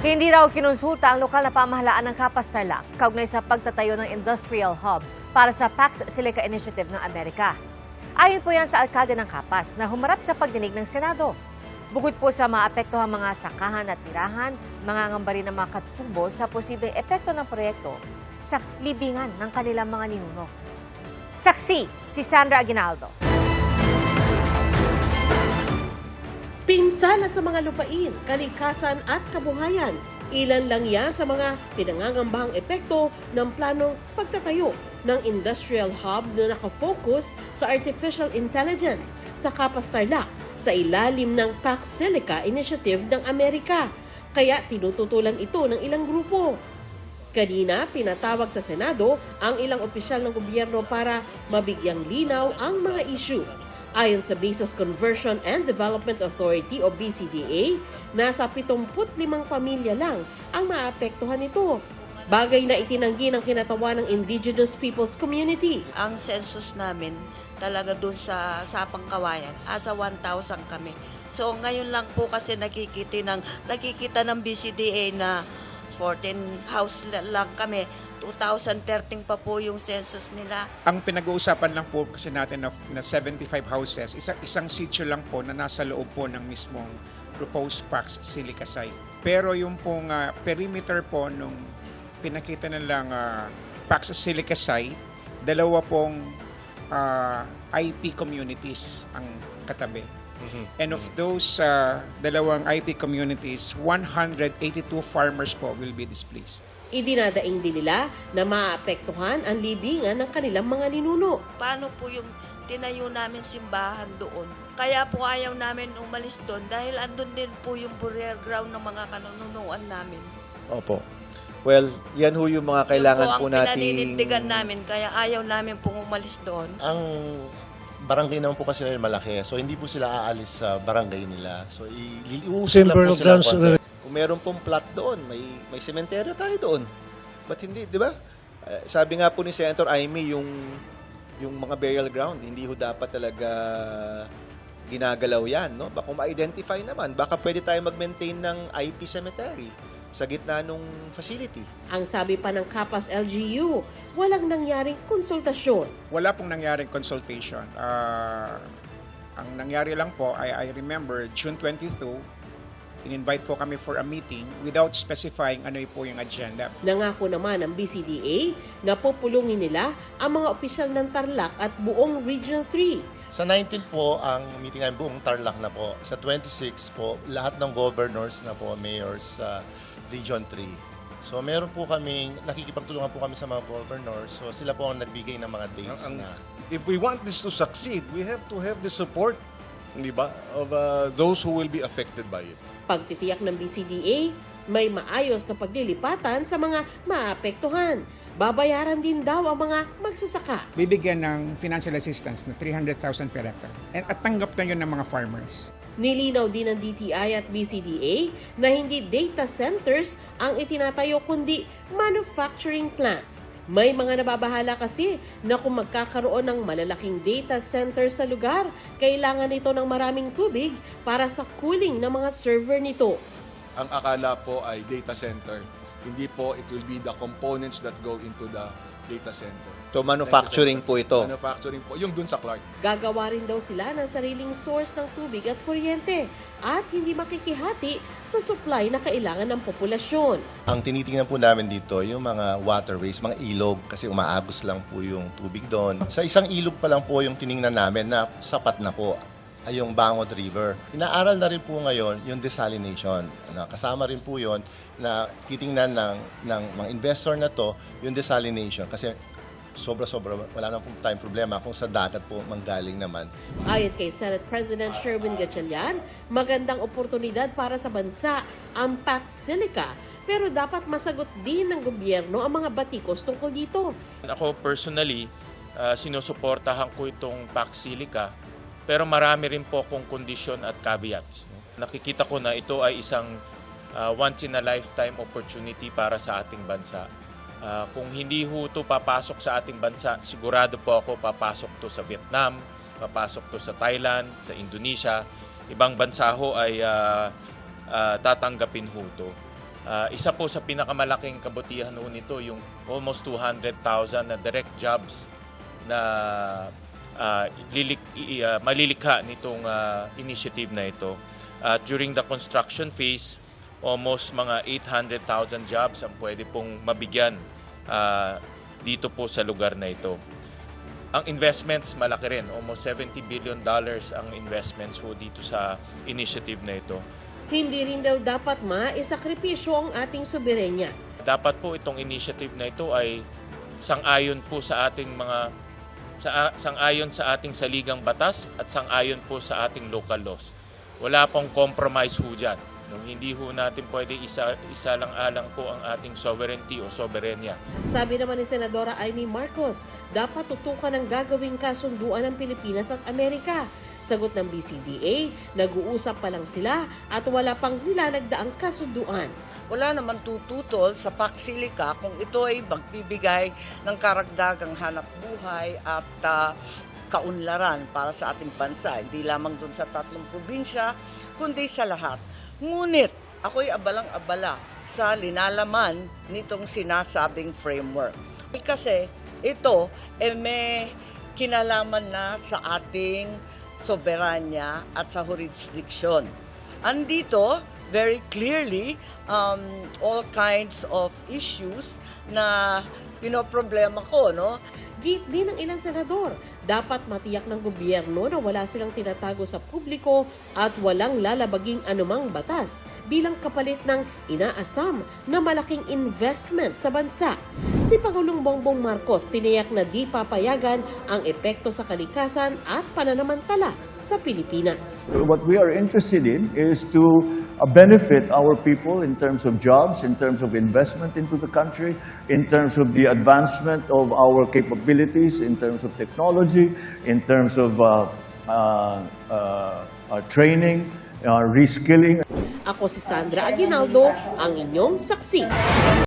Hindi raw kinonsulta ang lokal na pamahalaan ng Capas Tarlac kaugnay sa pagtatayo ng industrial hub para sa Pax Silica Initiative ng Amerika. Ayon po yan sa alkalde ng Capas na humarap sa pagdinig ng Senado. Bukod po sa maapektuhang mga sakahan at tirahan, mangangamba rin ang mga katutubo sa posibleng epekto ng proyekto sa libingan ng kanilang mga ninuno. Saksi si Sandra Aguinaldo. Pinsala sa mga lupain, kalikasan at kabuhayan. Ilan lang yan sa mga pinangangambahang epekto ng planong pagtatayo ng industrial hub na nakafocus sa artificial intelligence sa Capas Tarlac sa ilalim ng Pax Silica Initiative ng Amerika. Kaya tinututulan ito ng ilang grupo. Kanina, pinatawag sa Senado ang ilang opisyal ng gobyerno para mabigyang linaw ang mga issue. Ayon sa Business Conversion and Development Authority o BCDA, nasa 75 pamilya lang ang maapektuhan nito. Bagay na itinanggi ng kinatawa ng Indigenous Peoples Community. Ang census namin talaga doon sa Sapang Kawayan, asa 1,000 kami. So ngayon lang po kasi nakikita ng BCDA na 14 house lang kami. 2013 pa po yung census nila. Ang pinag-uusapan lang po kasi natin na 75 houses, isang sitio lang po na nasa loob po ng mismong proposed Pax Silica site. Pero yung pong perimeter po nung pinakita nilang Pax Silica site, dalawa pong IP communities ang katabi. And of those dalawang IP communities, 182 farmers po will be displaced. Idinadaing din nila na maapektuhan ang libingan ng kanilang mga ninuno. Paano po yung tinayo namin simbahan doon? Kaya po ayaw namin umalis doon dahil andun din po yung burial ground ng mga kanunuan namin. Opo. Well, yan ho yung mga kailangan po natin. Yung po ang pinaninindigan namin, kaya ayaw namin pong umalis doon. Ang barangay naman po kasi nila malaki, so hindi po sila aalis sa barangay nila. So iuusap lang po sila konti. Kung meron pong plot doon, may sementeryo tayo doon. Ba't hindi, di ba? Sabi nga po ni Senator Amy, yung mga burial ground, hindi ho dapat talaga ginagalaw yan, no? Baka kung ma-identify naman, baka pwede tayo mag-maintain ng IP cemetery sa gitna ng facility. Ang sabi pa ng Capas LGU, walang nangyaring konsultasyon. Wala pong nangyaring consultation. Ang nangyari lang po, I remember, June 22, in-invite po kami for a meeting without specifying ano po yung agenda. Nangako naman ng BCDA na pupulungin nila ang mga opisyal ng Tarlac at buong Regional 3. Sa 19 po, ang meeting ay buong Tarlac na po. Sa 26 po, lahat ng governors na po, mayors sa Region 3. So meron po kaming, nakikipagtulungan po kami sa mga governors. So sila po ang nagbigay ng mga dates na. If we want this to succeed, we have to have the support, di ba, of those who will be affected by it. Pagtitiyak ng BCDA, may maayos na paglilipatan sa mga maapektuhan. Babayaran din daw ang mga magsasaka. Bibigyan ng financial assistance na 300,000 per hectare. At tanggap na yun ng mga farmers. Nilinaw din ng DTI at BCDA na hindi data centers ang itinatayo kundi manufacturing plants. May mga nababahala kasi na kung magkakaroon ng malalaking data center sa lugar, kailangan ito ng maraming tubig para sa cooling ng mga server nito. Ang akala po ay data center. Hindi po, it will be the components that go into the data center. So manufacturing po ito. Manufacturing po, yung dun sa Clark. Gagawa rin daw sila ng sariling source ng tubig at kuryente at hindi makikihati sa supply na kailangan ng populasyon. Ang tinitingnan po namin dito, yung mga waterways, mga ilog, kasi umaagos lang po yung tubig doon. Sa isang ilog pa lang po yung tiningnan namin na sapat na po ay yung Bangot River. Inaaral na rin po ngayon yung desalination. Kasama rin po yon na titingnan ng mga investor na to yung desalination kasi sobra-sobra wala na pong tayong problema kung sa dagat po manggaling naman. Ayon kay Senate President Sherwin Gatchalian, magandang oportunidad para sa bansa ang Pax Silica pero dapat masagot din ng gobyerno ang mga batikos tungkol dito. Ako personally, sinusuportahan ko itong Pax Silica pero marami rin po akong kondisyon at caveats. Nakikita ko na ito ay isang once-in-a-lifetime opportunity para sa ating bansa. Kung hindi ho ito papasok sa ating bansa, sigurado po ako papasok to sa Vietnam, papasok to sa Thailand, sa Indonesia. Ibang bansa ho ay tatanggapin ho ito. Isa po sa pinakamalaking kabutihan noon nito, yung almost 200,000 na direct jobs na malilikha nitong initiative na ito. During the construction phase, almost mga 800,000 jobs ang pwede pong mabigyan dito po sa lugar na ito. Ang investments malaki rin, almost $70 billion ang investments po dito sa initiative na ito. Hindi rin daw dapat maisakripisyo ang ating soberenya. Dapat po itong initiative na ito ay sang-ayon po sa ating sang-ayon sa ating saligang batas at sang-ayon po sa ating local laws. Wala pong compromise ho dyan. Hindi ho natin pwede isa lang alang po ang ating sovereignty o soberenya. Sabi naman ni Senadora Amy Marcos, dapat tutukan ang gagawing kasunduan ng Pilipinas at Amerika. Sagot ng BCDA, nag-uusap pa lang sila at wala pang nilalagdaang kasunduan. Wala naman tututol sa Pax Silica kung ito ay magbibigay ng karagdagang hanap buhay at kaunlaran para sa ating bansa. Hindi lamang dun sa 3 probinsya, kundi sa lahat. Ngunit, ako'y abalang-abala sa linalaman nitong sinasabing framework. Kasi ito may kinalaman na sa ating soberanya at sa jurisdiction. Andito, very clearly, all kinds of issues na pinoproblema ko, no? Git din ng ilang senador, dapat matiyak ng gobyerno na wala silang tinatago sa publiko at walang lalabaging anumang batas bilang kapalit ng inaasam na malaking investment sa bansa. Si Pangulong Bongbong Marcos tiniyak na di papayagan ang epekto sa kalikasan at pananamantala sa Pilipinas. What we are interested in is to benefit our people in terms of jobs, in terms of investment into the country, in terms of the advancement of our capabilities, in terms of technology, in terms of training, reskilling. Ako si Sandra Aguinaldo, ang inyong saksi.